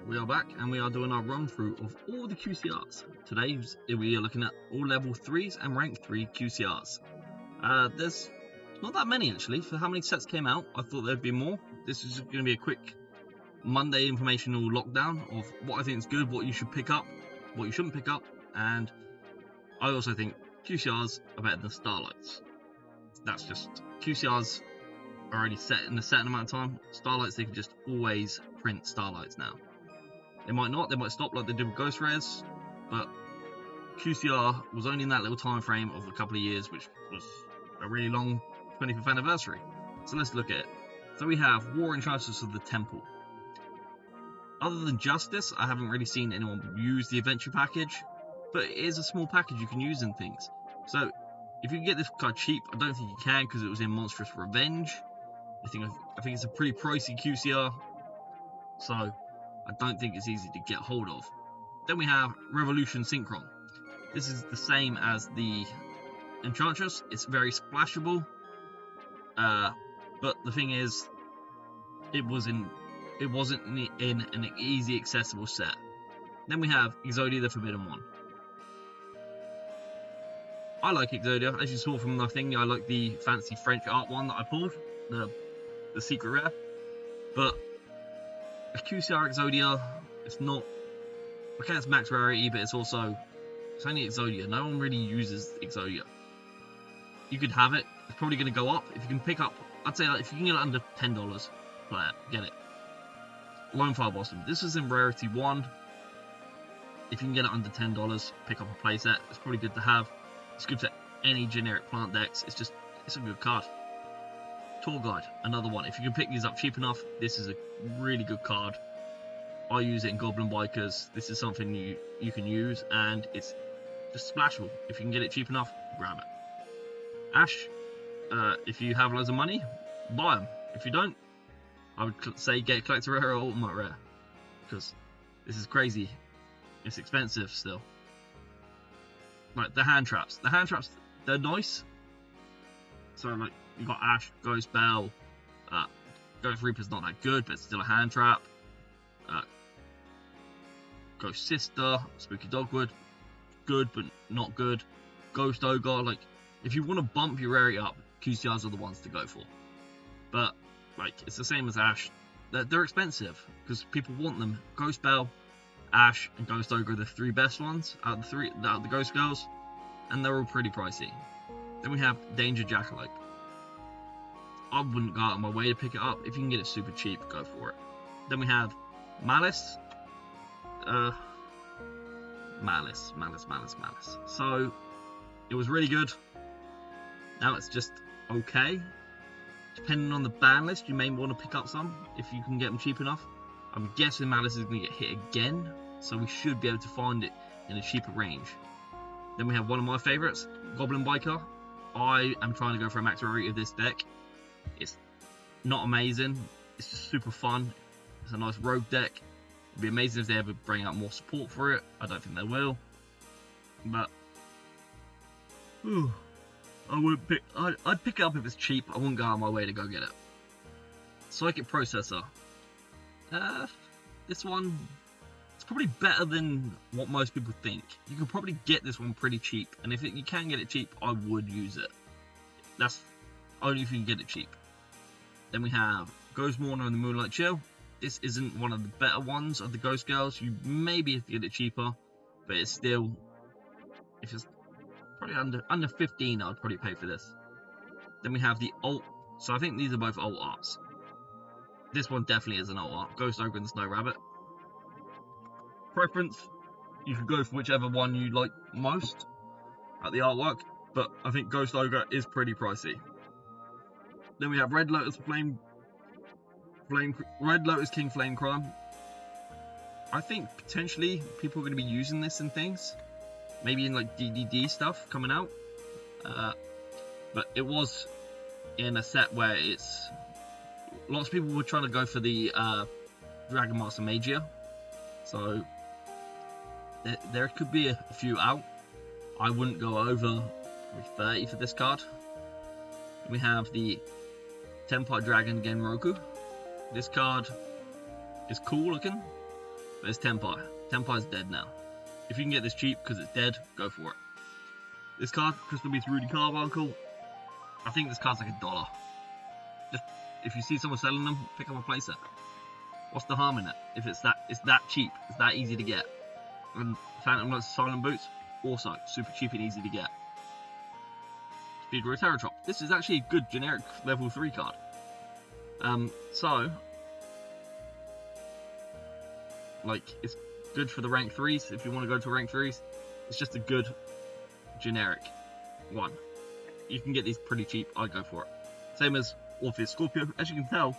we are back and we are doing our run through of all the QCRs. Today we are looking at all level 3s and rank 3 QCRs. There's not that many actually. For how many sets came out, I thought there'd be more. This is going to be a quick Monday informational lockdown of what I think is good, what you should pick up, what you shouldn't pick up, and I also think QCRs are better than Starlights. That's just, QCRs are already set in a certain amount of time. Starlights, they can just always print Starlights now. They might not, they might stop like they did with Ghost Rares, but QCR was only in that little time frame of a couple of years, which was a really long 25th anniversary. So let's look at it. So we have War Enchantress of the Temple. Other than Justice, I haven't really seen anyone use the Adventure package, but it is a small package you can use in things. So if you can get this card cheap, I don't think you can because it was in Monstrous Revenge. I think it's a pretty pricey QCR, so I don't think it's easy to get hold of. Then we have Revolution Synchron. This is the same as the Enchantress. It's very splashable, but the thing is, it wasn't in an easy accessible set. Then we have Exodia the Forbidden One. I like Exodia, as you saw from the thing. I like the fancy French art one that I pulled, the secret rare. But a QCR Exodia, it's not, okay, it's max rarity, but it's only Exodia. No one really uses Exodia. You could have it. It's probably going to go up if you can pick up. I'd say if you can get it under $10, play it, get it. Lone Fire Blossom. This is in rarity 1. If you can get it under $10, pick up a playset. It's probably good to have. It's good for any generic plant decks. It's a good card. Tour Guide, another one. If you can pick these up cheap enough, this is a really good card. I use it in Goblin Bikers. This is something you can use, and it's just splashable. If you can get it cheap enough, grab it. Ash, if you have loads of money, buy them. If you don't, I would say get Collector Rare or Ultimate Rare, because this is crazy. It's expensive still. Like the hand traps. The hand traps, they're nice. So like you got Ash, Ghost Belle, Ghost Reaper's not that good, but it's still a hand trap. Ghost Sister, Spooky Dogwood, good but not good. Ghost Ogre, like if you want to bump your rarity up, QCRs are the ones to go for. But like it's the same as Ash. They're expensive because people want them. Ghost Belle, Ash, and Ghost Ogre are the 3 best ones out of the Ghost Girls, and they're all pretty pricey. Then we have Danger Jackalope. I wouldn't go out of my way to pick it up. If you can get it super cheap, go for it. Then we have Malice. Malice. So it was really good. Now it's just okay. Depending on the ban list, you may want to pick up some if you can get them cheap enough. I'm guessing Malice is going to get hit again, so we should be able to find it in a cheaper range. Then we have one of my favourites, Goblin Biker. I am trying to go for a max rarity of this deck. It's not amazing, it's just super fun. It's a nice rogue deck. It'd be amazing if they ever bring out more support for it. I don't think they will, but I'd pick it up if it's cheap. I wouldn't go out of my way to go get it. Psychic Processor. This one, it's probably better than what most people think. You can probably get this one pretty cheap, and if you can get it cheap, I would use it. That's only if you can get it cheap. Then we have Ghost Mourner and the Moonlight Chill. This isn't one of the better ones of the Ghost Girls. You maybe have to get it cheaper, but it's still, if it's probably under 15, I'd probably pay for this. Then we have the alt. So I think these are both alt arts. This one definitely is an alt art. Ghost Ogre and Snow Rabbit. Preference, you can go for whichever one you like most at the artwork, but I think Ghost Ogre is pretty pricey. Then we have Red Lotus King Flame Crime. I think potentially people are going to be using this in things, maybe in like DDD stuff coming out, but it was in a set where it's lots of people were trying to go for the Dragon Master Magia, so there could be a few out. I wouldn't go over 30 for this card. We have the Templar Dragon Genroku. This card is cool looking. But it's Tenpai. Tenpai's dead now. If you can get this cheap because it's dead, go for it. This card, Crystal Beast Rudy Carbuncle. I think this card's like $1. Just if you see someone selling them, pick up a playset. What's the harm in it? If it's that cheap, it's that easy to get. And Phantom Lance Silent Boots, also super cheap and easy to get. Speed Rotarotrop. This is actually a good generic level 3 card. So like it's good for the rank 3s if you want to go to rank 3s. It's just a good generic one. You can get these pretty cheap. I'd go for it. Same as Orpheus Scorpio. As you can tell,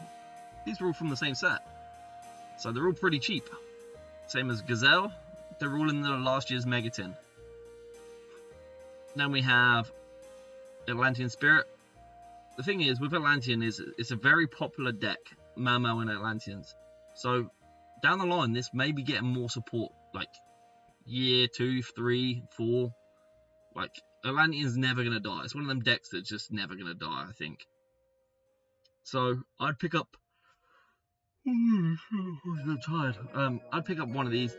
these are all from the same set, so they're all pretty cheap. Same as Gazelle. They're all in the last year's Megatin. Then we have Atlantean Spirit. The thing is, with Atlantean, it's a very popular deck, Mamo and Atlanteans. So down the line, this may be getting more support, like year 2, 3, 4. Like Atlantean's never gonna die. It's one of them decks that's just never gonna die, I think. So I'd pick up. I'm tired. I'd pick up one of these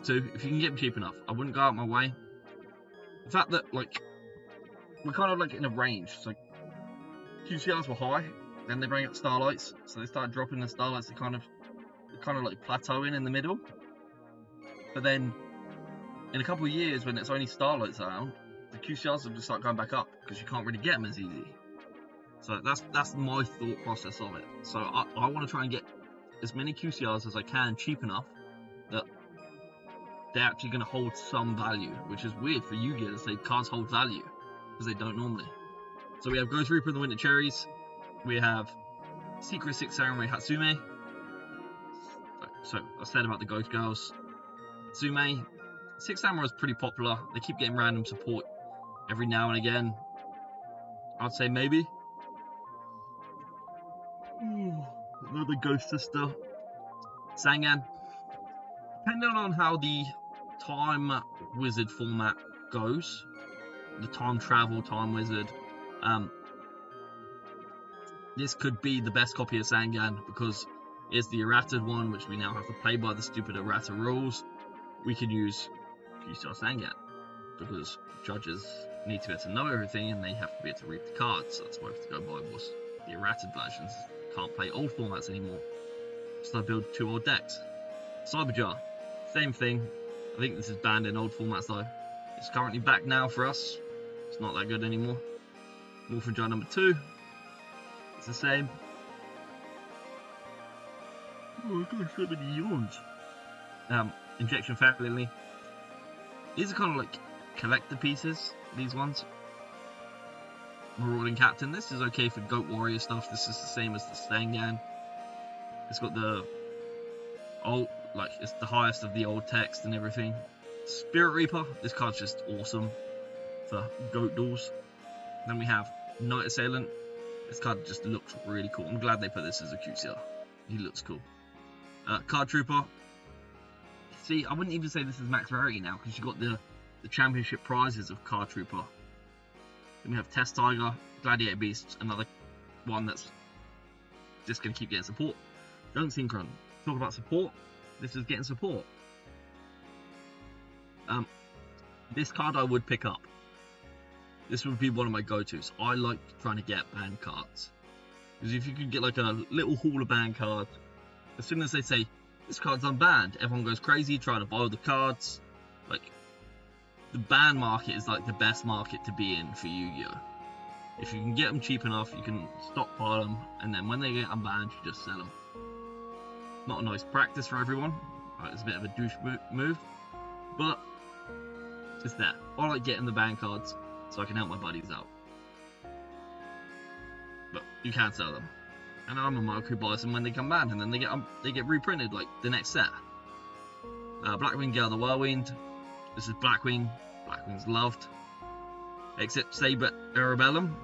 two if you can get them cheap enough. I wouldn't go out my way. The fact that like we're kind of like in a range. So QCRs were high, then they bring up Starlights, so they start dropping the Starlights. They kind of like plateauing in the middle. But then in a couple of years, when it's only Starlights around, the QCRs will just start going back up because you can't really get them as easy. So that's my thought process of it. So I want to try and get as many QCRs as I can cheap enough that they're actually going to hold some value, which is weird for Yu-Gi-Oh! To say cards hold value because they don't normally. So we have Ghost Reaper and the Winter Cherries. We have Secret 6 Samurai Hatsume. So I said about the Ghost Girls. Hatsume. 6 Samurai is pretty popular. They keep getting random support every now and again. I'd say maybe. Another Ghost Sister. Sangan. Depending on how the Time Wizard format goes, the Time Travel Time Wizard, this could be the best copy of Sangan because it's the errated one, which we now have to play by the stupid errata rules. We can use QCR Sangan because judges need to be able to know everything and they have to be able to read the cards, so that's why we have to go by what's the errated versions. Can't play old formats anymore, so I build 2 old decks. Cyberjar, same thing. I think this is banned in old formats though. It's currently back now for us. It's not that good anymore. Morphin Jar number 2. It's the same. Oh, I've got so many yawns. Injection Family. These are kind of like collector pieces, these ones. Marauding Captain. This is okay for Goat Warrior stuff. This is the same as the Stangan. It's got the old, like, it's the highest of the old text and everything. Spirit Reaper. This card's just awesome for Goat Duels. Then we have Night Assailant. This card just looks really cool. I'm glad they put this as a QCR. He looks cool. Card Trooper. See, I wouldn't even say this is max rarity now because you've got the championship prizes of Card Trooper. Then we have Test Tiger, Gladiator Beast, another one that's just going to keep getting support. Don't Synchron. Talk about support. This is getting support. This card I would pick up. This would be one of my go-tos. I like trying to get banned cards. Because if you could get like a little haul of banned cards, as soon as they say, this card's unbanned, everyone goes crazy trying to buy all the cards. Like, the ban market is like the best market to be in for Yu-Gi-Oh! If you can get them cheap enough, you can stockpile them, and then when they get unbanned, you just sell them. Not a nice practice for everyone. It's a bit of a douche move, but it's there. I like getting the ban cards so I can help my buddies out. But you can sell them, and I'm a mark who buys them when they come banned, and then they get reprinted like the next set. Blackwing Gale the Whirlwind. This is Blackwing. Blackwing's loved. Except Saber Arabellum.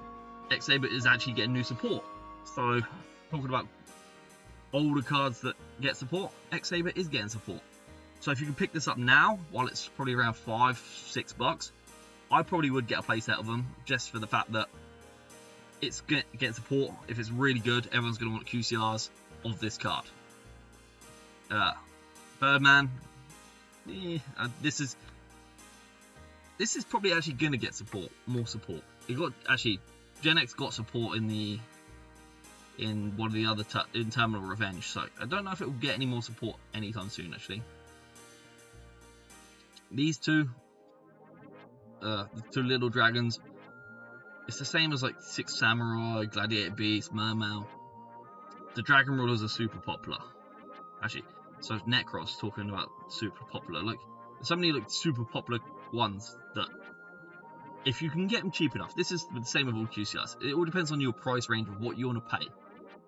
X-Saber is actually getting new support. So, talking about older cards that get support, X-Saber is getting support. So if you can pick this up now, while it's probably around $5-6, I probably would get a playset of them, just for the fact that it's getting support. If it's really good, everyone's going to want QCRs of this card. Birdman. This is probably actually going to get more support. It got Gen X got support in one of the other in Terminal Revenge, so I don't know if it will get any more support anytime soon. Actually, these two, the two little dragons, it's the same as like Six Samurai, Gladiator Beast, Mermail. The Dragon Rulers are super popular. Actually, so Necros talking about super popular. Like, there's so many like super popular ones that if you can get them cheap enough, this is the same with all QCRs. It all depends on your price range of what you want to pay.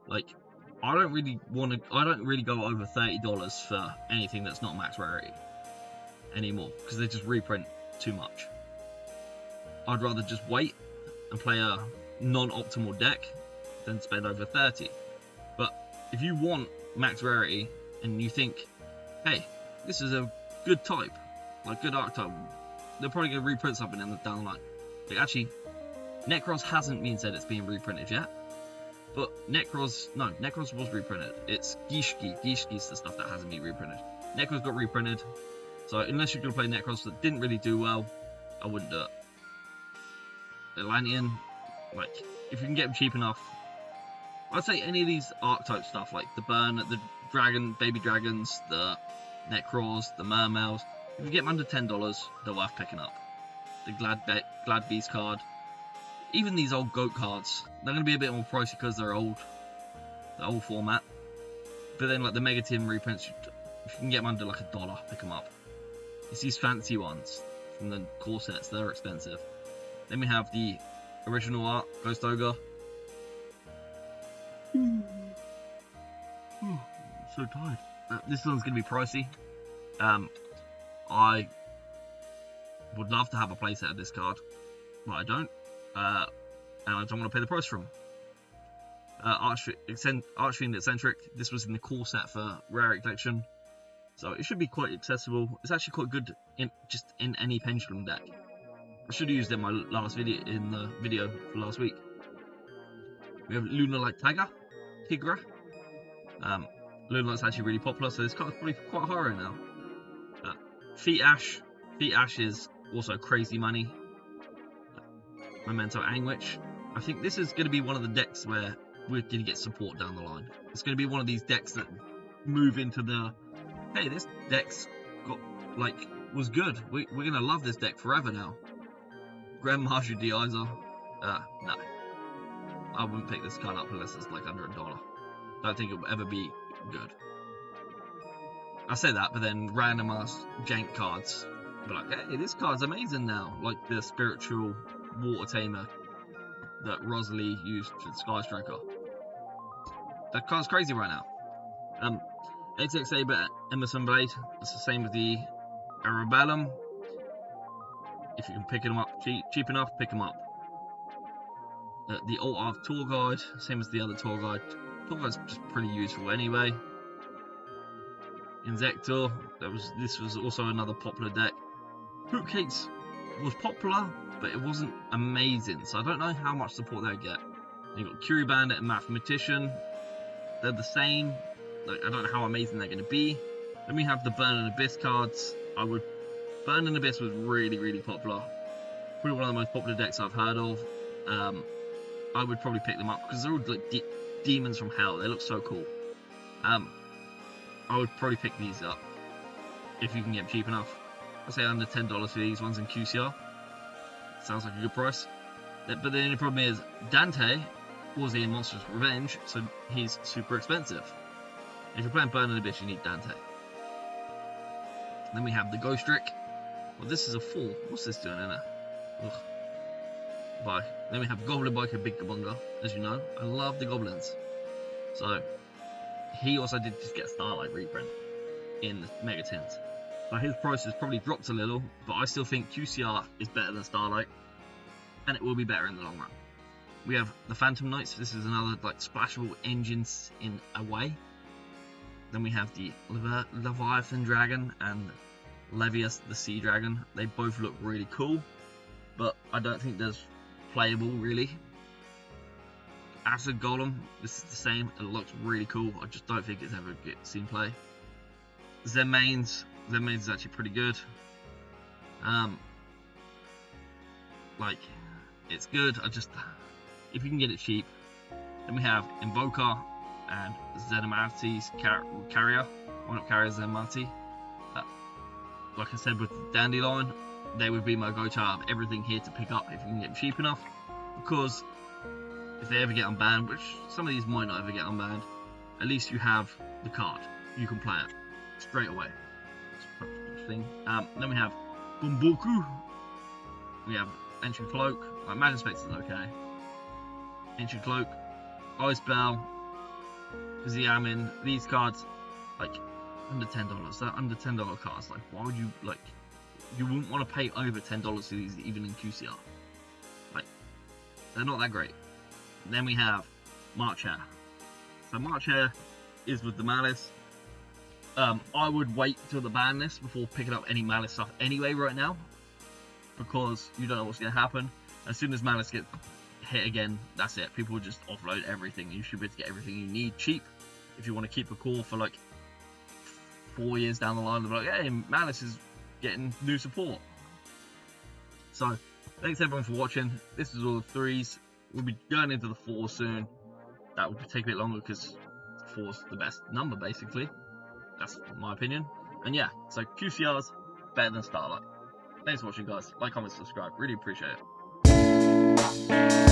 Like, I don't really go over $30 for anything that's not max rarity anymore, because they just reprint too much. I'd rather just wait and play a non-optimal deck than spend over 30. But if you want max rarity and you think, hey, this is a good type, like good archetype, they're probably going to reprint something down the line. Like, actually, Necros hasn't been said it's being reprinted yet, but Necros was reprinted. It's Gishki's the stuff that hasn't been reprinted. Necros got reprinted, so unless you're going to play Necros that didn't really do well, I wouldn't do it. Atlantean, like, if you can get them cheap enough, I'd say any of these archetype stuff, like the Burn, the Dragon, Baby Dragons, the Necros, the Mermails, if you get them under $10, they're worth picking up. The Glad Beast card, even these old Goat cards, they're going to be a bit more pricey because they're old, the old format. But then, like the Mega Tin reprints, if you can get them under like $1, pick them up. It's these fancy ones from the core sets, they're expensive. Then we have the original art, Ghost Ogre. So tired. This one's going to be pricey. I would love to have a playset of this card, but I don't. And I don't want to pay the price for them. Archfiend Eccentric. This was in the core set for Rarity Collection, so it should be quite accessible. It's actually quite good in any Pendulum deck. I should have used it in my last video, for last week. We have Lunalight Tigra. Lunalight's actually really popular, so this card's probably quite high right now. Feet Ash is also crazy money. Memento Anguich. I think this is going to be one of the decks where we're going to get support down the line. It's going to be one of these decks that move into the, hey, this deck's was good. We're going to love this deck forever now. Grandmaster Deizer. No. I wouldn't pick this card up unless it's like under $1. Don't think it will ever be good. I say that, but then random ass jank cards be like, hey, this card's amazing now. Like the Spiritual Water Tamer that Rosalie used for Sky Striker. That card's crazy right now. XX Saber Emerson Blade. It's the same with the Arabellum. If you can pick them up cheap enough, pick them up. The Alt Art Tour Guide, same as the other Tour Guide. Tour Guide's just pretty useful anyway. Insector, this was also another popular deck. Fruitcakes was popular, but it wasn't amazing, so I don't know how much support they'll get. You've got Curie Bandit and Mathematician. They're the same. Like, I don't know how amazing they're going to be. Then we have the Burn and Abyss cards. Burn and Abyss was really, really popular. Probably one of the most popular decks I've heard of. I would probably pick them up because they're all like demons from hell. They look so cool. I would probably pick these up if you can get them cheap enough. I'd say under $10 for these ones in QCR. Sounds like a good price. But the only problem is Dante was in Monsters Revenge, so he's super expensive. If you're playing Burn and Abyss, you need Dante. Then we have the Ghost Trick. Well, this is a 4. What's this doing in there? Ugh. Bye. Then we have Goblin Biker Big Gabunga. As you know, I love the goblins. So, he also did just get Starlight reprint in the Mega Tins. So his price has probably dropped a little, but I still think QCR is better than Starlight, and it will be better in the long run. We have the Phantom Knights. This is another like splashable engines in a way. Then we have the Leviathan Dragon and Levius the Sea Dragon. They both look really cool, but I don't think there's playable really. Acid Golem, this is the same. It looks really cool. I just don't think it's ever seen play. Zen mains is actually pretty good. Like, it's good. If you can get it cheap. Then we have Invoker and Zenmati's Carrier. Well, not Carrier, Zenmati. Like I said with the Dandelion, they would be my go-to out of everything here to pick up if you can get them cheap enough. Because if they ever get unbanned, which some of these might not ever get unbanned, at least you have the card. You can play it straight away. Thing. Then we have Bumboku. We have Ancient Cloak. Like, Magic Specs is okay. Ancient Cloak, Ice Bell, Xiamin. These cards, like, under $10. They're under $10 cards. Like, why would you, like, you wouldn't want to pay over $10 for these even in QCR. Like, they're not that great. And then we have March Hare. So March Hare is with the Malice. I would wait till the ban list before picking up any Malice stuff anyway right now, because you don't know what's going to happen. As soon as Malice gets hit again, that's it. People will just offload everything. You should be able to get everything you need cheap if you want to keep a core for like 4 years down the line. They're like, hey, Malice is getting new support. So thanks everyone for watching. This is all the 3s. We'll be going into the 4 soon. That will take a bit longer because 4's the best number basically. That's my opinion. And yeah, so QCR's better than Starlight. Thanks for watching, guys. Like, comment, subscribe. Really appreciate it.